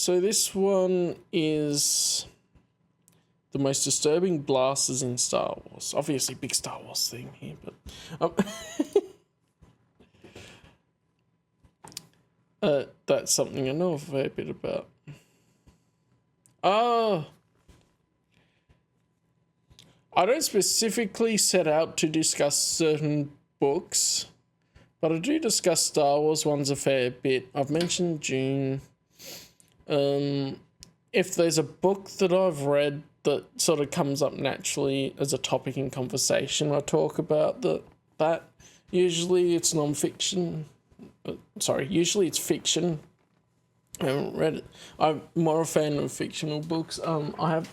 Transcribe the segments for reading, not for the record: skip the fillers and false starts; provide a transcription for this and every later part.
So this one is the most disturbing blasters in Star Wars. Obviously, big Star Wars theme here, but that's something I know a fair bit about. I don't specifically set out to discuss certain books, but I do discuss Star Wars ones a fair bit. I've mentioned Dune. If there's a book that I've read that sort of comes up naturally as a topic in conversation, I talk about that. Usually it's non-fiction. Usually it's fiction. I haven't read it. I'm more a fan of fictional books. I have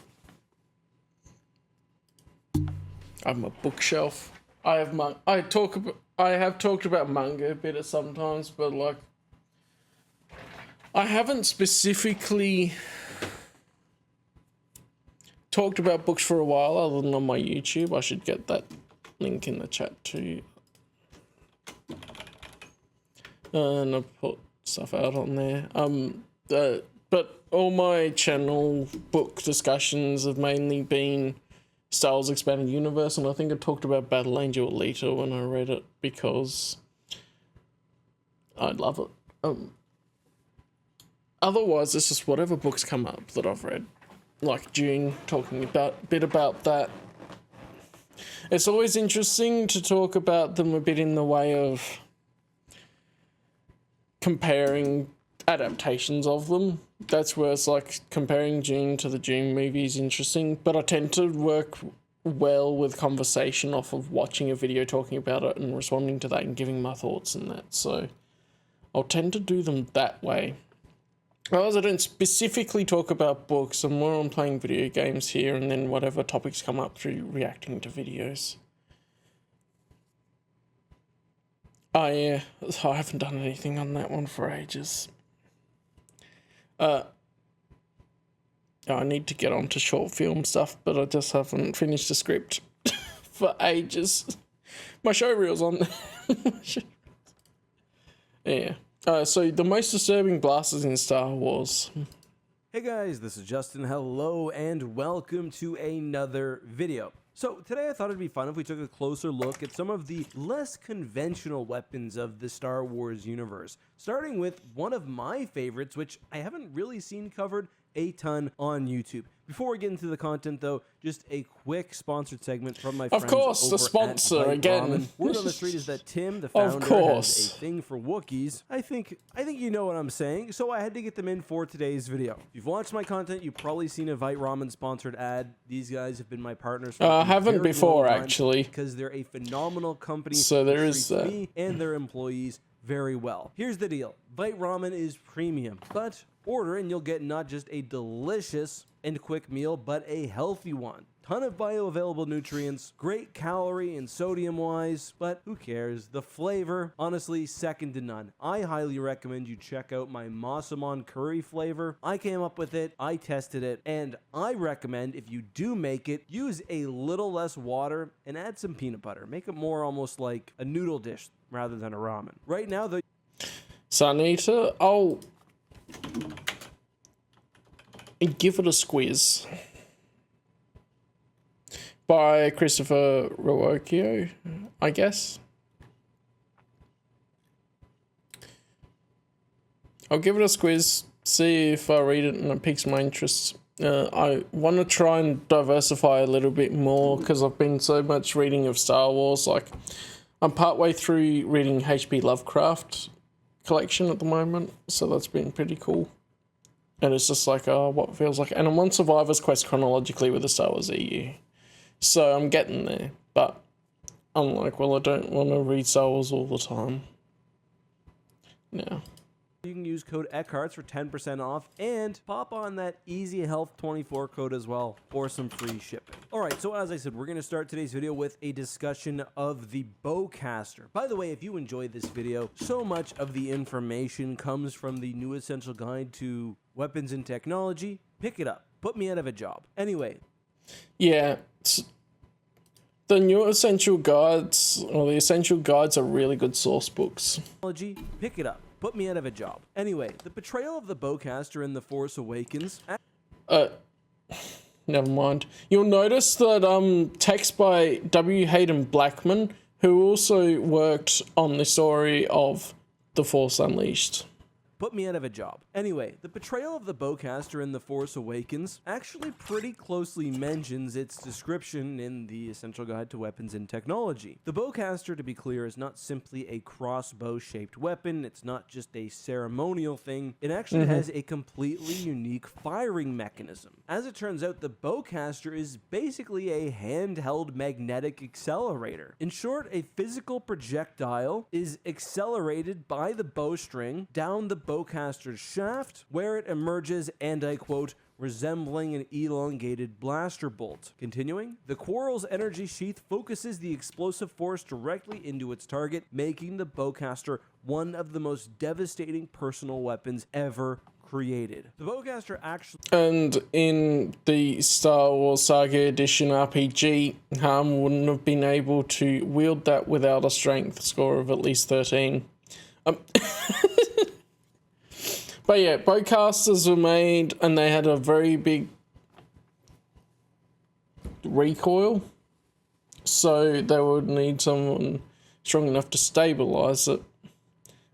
a bookshelf. I have talked about manga a bit sometimes, but like I haven't specifically talked about books for a while other than on my YouTube. I should get that link in the chat too. And I put stuff out on there. But all my channel book discussions have mainly been Star Wars Expanded Universe, and I think I talked about Battle Angel Alita when I read it because I love it. Otherwise, it's just whatever books come up that I've read, like Dune, talking a bit about that. It's always interesting to talk about them a bit in the way of comparing adaptations of them. That's where it's like comparing Dune to the Dune movie is interesting, but I tend to work well with conversation off of watching a video talking about it and responding to that and giving my thoughts and that. So I'll tend to do them that way. Otherwise, I don't specifically talk about books. I'm more on playing video games here and then whatever topics come up through reacting to videos. I haven't done anything on that one for ages. I need to get onto short film stuff, but I just haven't finished the script for ages. My show reel's on. Yeah. So the most disturbing blasters in Star Wars. Hey guys, this is Justin. Hello and welcome to another video. So today I thought it'd be fun if we took a closer look at some of the less conventional weapons of the Star Wars universe, starting with one of my favorites, which I haven't really seen covered a ton on YouTube. Before we get into the content though, just a quick sponsored segment from my friends. Of course, over the sponsor at again. Ramen. Word on the street is that Tim, the founder, has a thing for Wookiees. I think you know what I'm saying, so I had to get them in for today's video. If you've watched my content, you've probably seen a Vite Ramen sponsored ad. These guys have been my partners for I haven't before actually, because they're a phenomenal company. So there is me and their employees very well. Here's the deal. Vite Ramen is premium, but order and you'll get not just a delicious and quick meal, but a healthy one. Ton of bioavailable nutrients, great calorie and sodium wise, but who cares? The flavor, honestly, second to none. I highly recommend you check out my Massaman curry flavor. I came up with it, I tested it, and I recommend if you do make it, use a little less water and add some peanut butter. Make it more almost like a noodle dish rather than a ramen. Right now, the Sanita, give it a squiz. By Christopher Ruocchio, I guess. I'll give it a squiz, see if I read it and it piques my interest. I want to try and diversify a little bit more because I've been so much reading of Star Wars. Like, I'm partway through reading H.P. Lovecraft collection at the moment, so that's been pretty cool. And it's just like, what feels like... And I'm on Survivor's Quest chronologically with the Star Wars EU. So I'm getting there, but I'm like, well, I don't want to read Star Wars all the time. Yeah. You can use code Eckharts for 10% off and pop on that Easy Health 24 code as well for some free shipping. All right, so as I said, we're going to start today's video with a discussion of the bowcaster. By the way, if you enjoyed this video, so much of the information comes from the new essential guide to weapons and technology. Pick it up. Put me out of a job. Anyway. Yeah. The new essential guides, or the essential guides are really good source books. Pick it up. put me out of a job. Anyway, the portrayal of the bowcaster in The Force Awakens... Never mind. You'll notice that text by W. Hayden Blackman, who also worked on the story of The Force Unleashed. Put me out of a job. Anyway, the portrayal of the bowcaster in The Force Awakens actually pretty closely mentions its description in the Essential Guide to Weapons and Technology. The bowcaster, to be clear, is not simply a crossbow-shaped weapon. It's not just a ceremonial thing. It actually has a completely unique firing mechanism. As it turns out, the bowcaster is basically a handheld magnetic accelerator. In short, a physical projectile is accelerated by the bowstring down the bowcaster's shaft, where it emerges, and I quote, resembling an elongated blaster bolt. Continuing, the quarrel's energy sheath focuses the explosive force directly into its target, making the bowcaster one of the most devastating personal weapons ever created. The bowcaster actually... And in the Star Wars Saga Edition RPG, Han wouldn't have been able to wield that without a strength score of at least 13. But yeah, bowcasters were made and they had a very big recoil, so they would need someone strong enough to stabilize it.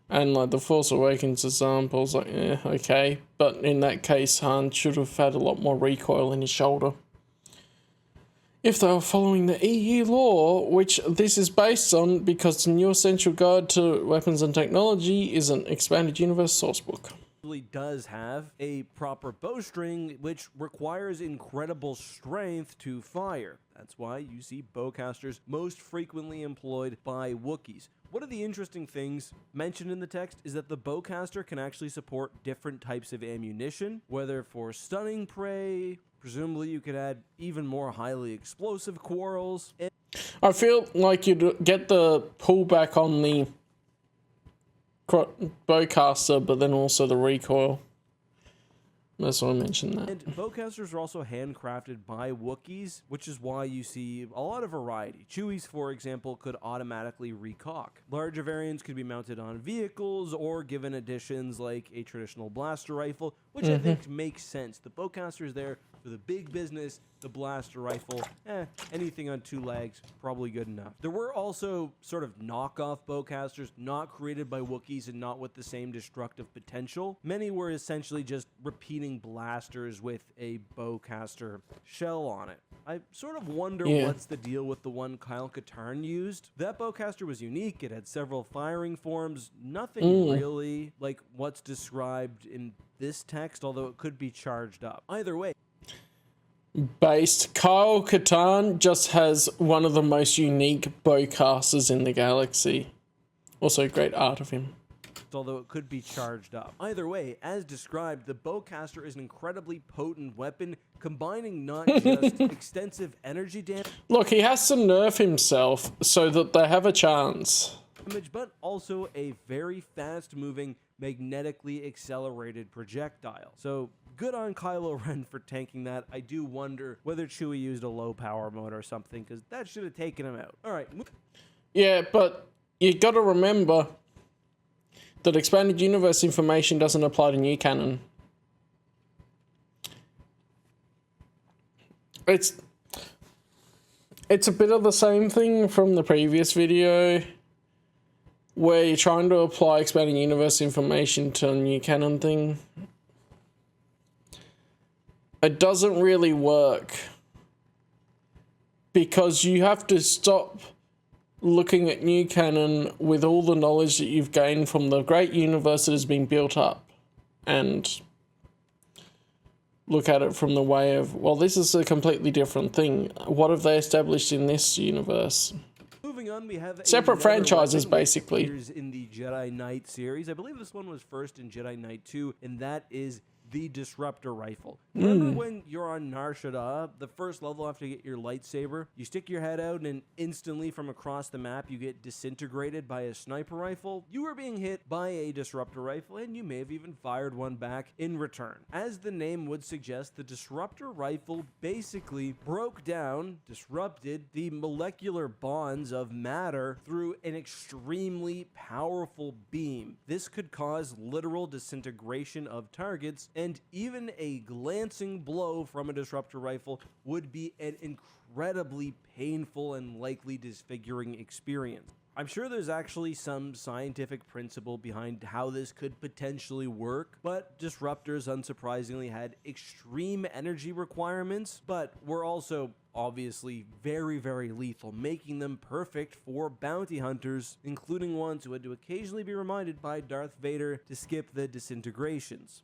And like the Force Awakens example, I was like, yeah, okay. But in that case, Han should have had a lot more recoil in his shoulder. If they were following the EU law, which this is based on because the new Essential Guide to Weapons and Technology is an expanded universe sourcebook. Does have a proper bowstring, which requires incredible strength to fire. That's why you see bowcasters most frequently employed by Wookiees. One of the interesting things mentioned in the text is that the bowcaster can actually support different types of ammunition, whether for stunning prey. Presumably you could add even more highly explosive quarrels. I feel like you'd get the pullback on the bowcaster, but then also the recoil. That's why I mentioned that. And bowcasters are also handcrafted by Wookiees, which is why you see a lot of variety. Chewies, for example, could automatically recock. Larger variants could be mounted on vehicles or given additions like a traditional blaster rifle, which I think makes sense. The bowcaster is there for the big business. The blaster rifle, anything on two legs, probably good enough. There were also sort of knockoff bowcasters, not created by Wookiees and not with the same destructive potential. Many were essentially just repeating blasters with a bowcaster shell on it. I sort of wonder what's the deal with the one Kyle Katarn used. That bowcaster was unique. It had several firing forms. Nothing really like what's described in this text, although it could be charged up. Either way, based, Kyle Katarn just has one of the most unique bowcasters in the galaxy. Also, great art of him. Although it could be charged up. Either way, as described, the bowcaster is an incredibly potent weapon, combining not just extensive energy damage, Look, he has to nerf himself so that they have a chance. but also a very fast-moving, magnetically accelerated projectile. So, good on Kylo Ren for tanking that. I do wonder whether Chewie used a low power mode or something, because that should have taken him out. Alright. Yeah, but you gotta remember that expanded universe information doesn't apply to new canon. It's a bit of the same thing from the previous video, where you're trying to apply expanded universe information to a new canon thing. It doesn't really work, because you have to stop looking at new canon with all the knowledge that you've gained from the great universe that has been built up, and look at it from the way of, well, this is a completely different thing. What have they established in this universe? Moving on, we have separate franchises, basically. In the Jedi Knight series, I believe this one was first in Jedi Knight 2, and that is the Disruptor Rifle. Remember when you're on Nar Shaddaa, the first level after you get your lightsaber, you stick your head out and instantly from across the map you get disintegrated by a sniper rifle? You were being hit by a Disruptor Rifle, and you may have even fired one back in return. As the name would suggest, the Disruptor Rifle basically broke down, disrupted the molecular bonds of matter through an extremely powerful beam. This could cause literal disintegration of targets, and even a glancing blow from a Disruptor Rifle would be an incredibly painful and likely disfiguring experience. I'm sure there's actually some scientific principle behind how this could potentially work, but disruptors unsurprisingly had extreme energy requirements, but were also obviously very, very lethal, making them perfect for bounty hunters, including ones who had to occasionally be reminded by Darth Vader to skip the disintegrations.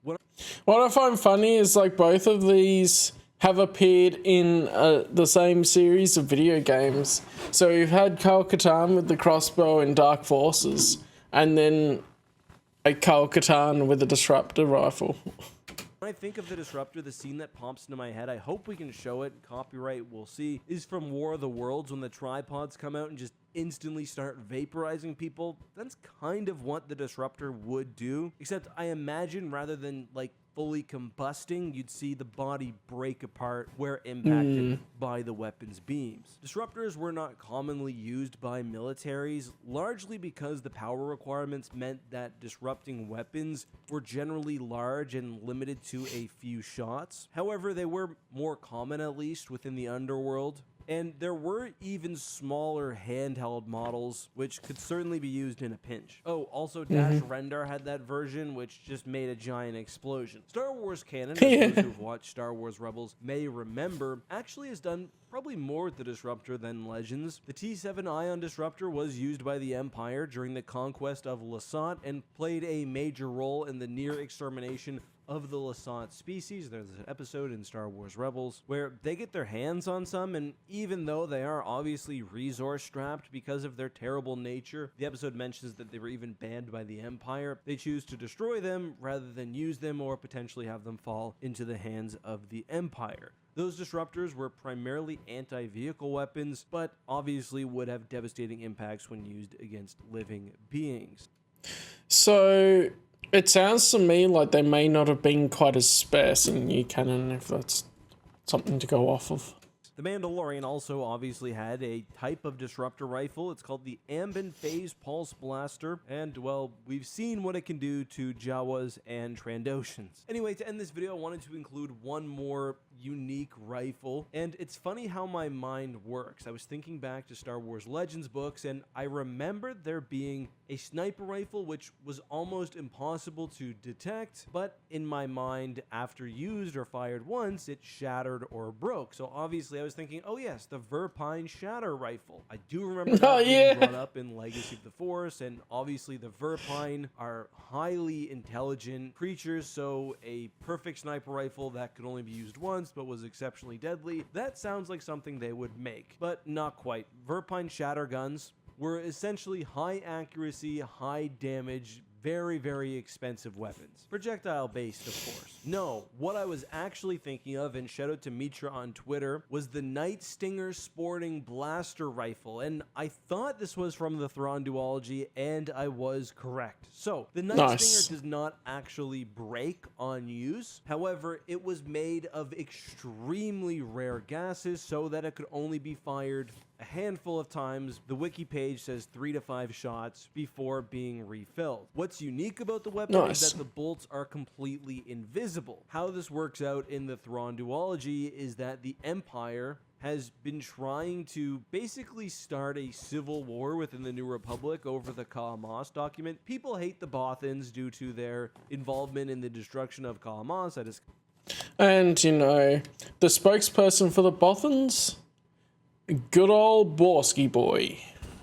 What I find funny is like both of these have appeared in the same series of video games. So we've had Kal Katarn with the crossbow in Dark Forces, and then a Kal Katarn with a Disruptor rifle. When I think of the Disruptor, the scene that pops into my head, I hope we can show it, copyright we'll see, is from War of the Worlds when the tripods come out and just instantly start vaporizing people. That's kind of what the Disruptor would do, except I imagine rather than like fully combusting, you'd see the body break apart where impacted by the weapon's beams. Disruptors were not commonly used by militaries, largely because the power requirements meant that disrupting weapons were generally large and limited to a few shots. However, they were more common, at least within the underworld. And there were even smaller handheld models, which could certainly be used in a pinch. Oh, also Dash Rendar had that version, which just made a giant explosion. Star Wars canon, as those who've watched Star Wars Rebels may remember, actually has done probably more with the Disruptor than Legends. The T7 Ion Disruptor was used by the Empire during the conquest of Lasat and played a major role in the near extermination of the Lasat species. There's an episode in Star Wars Rebels where they get their hands on some, and even though they are obviously resource strapped because of their terrible nature, the episode mentions that they were even banned by the Empire. They choose to destroy them rather than use them or potentially have them fall into the hands of the Empire. Those disruptors were primarily anti-vehicle weapons, but obviously would have devastating impacts when used against living beings. So it sounds to me like they may not have been quite as sparse in new canon, if that's something to go off of. The Mandalorian also obviously had a type of disruptor rifle. It's called the Ambin Phase Pulse Blaster, and, well, we've seen what it can do to Jawas and Trandoshans. Anyway, to end this video, I wanted to include one more unique rifle, and it's funny how my mind works. I was thinking back to Star Wars Legends books, and I remembered there being a sniper rifle which was almost impossible to detect, but in my mind, after used or fired once, it shattered or broke. So obviously I was thinking, oh yes, the Verpine Shatter Rifle. I do remember that being brought up in Legacy of the Force, and obviously the Verpine are highly intelligent creatures, so a perfect sniper rifle that could only be used once but was exceptionally deadly. That sounds like something they would make, but not quite. Verpine Shatter guns were essentially high accuracy, high damage, very, very expensive weapons. Projectile based, of course. No, what I was actually thinking of, and shout out to Mitra on Twitter, was the Night Stinger Sporting Blaster Rifle, and I thought this was from the Thrawn duology, and I was correct. So, the Night Stinger does not actually break on use. However, it was made of extremely rare gases so that it could only be fired a handful of times. The wiki page says 3 to 5 shots before being refilled. What's unique about the weapon is that the bolts are completely invisible. How this works out in the Thrawn duology is that the Empire has been trying to basically start a civil war within the New Republic over the Kaamos document. People hate the Bothans due to their involvement in the destruction of Kaamos. And, you know, the spokesperson for the Bothans? Good old Borsky boy.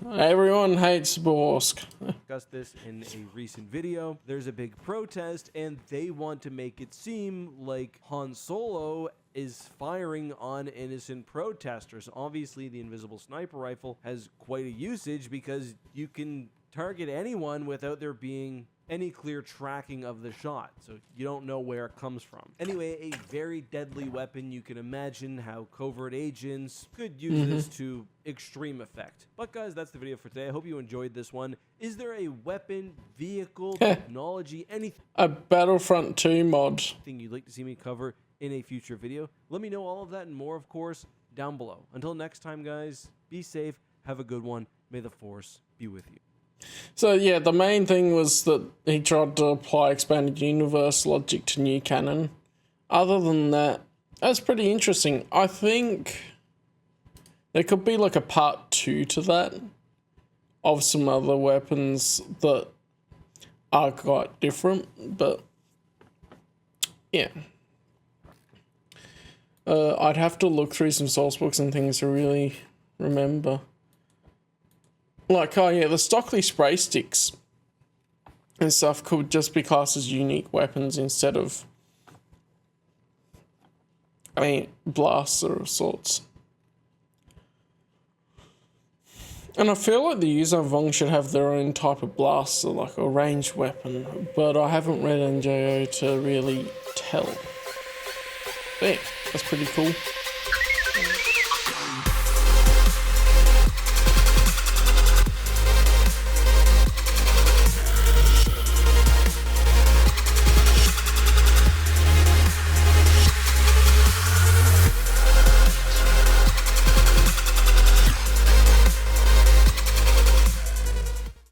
Everyone hates Borsk. Discussed this in a recent video. There's a big protest, and they want to make it seem like Han Solo is firing on innocent protesters. Obviously, the invisible sniper rifle has quite a usage because you can target anyone without there being any clear tracking of the shot, so you don't know where it comes from. Anyway, a very deadly weapon. You can imagine how covert agents could use this to extreme effect. But guys, that's the video for today. I hope you enjoyed this one. Is there a weapon, vehicle, technology, anything? A Battlefront 2 mod. You'd like to see me cover in a future video? Let me know all of that and more, of course, down below. Until next time, guys, be safe, have a good one. May the Force be with you. So yeah, the main thing was that he tried to apply expanded universe logic to new canon. Other than that, that's pretty interesting. I think there could be like a part 2 to that of some other weapons that are quite different, but yeah. I'd have to look through some source books and things to really remember. Like, oh yeah, the Stockley spray sticks and stuff could just be classed as unique weapons instead of, I mean, blasts of sorts. And I feel like the Yuzhan Vong should have their own type of blast, so like a ranged weapon, but I haven't read NJO to really tell. But yeah, that's pretty cool.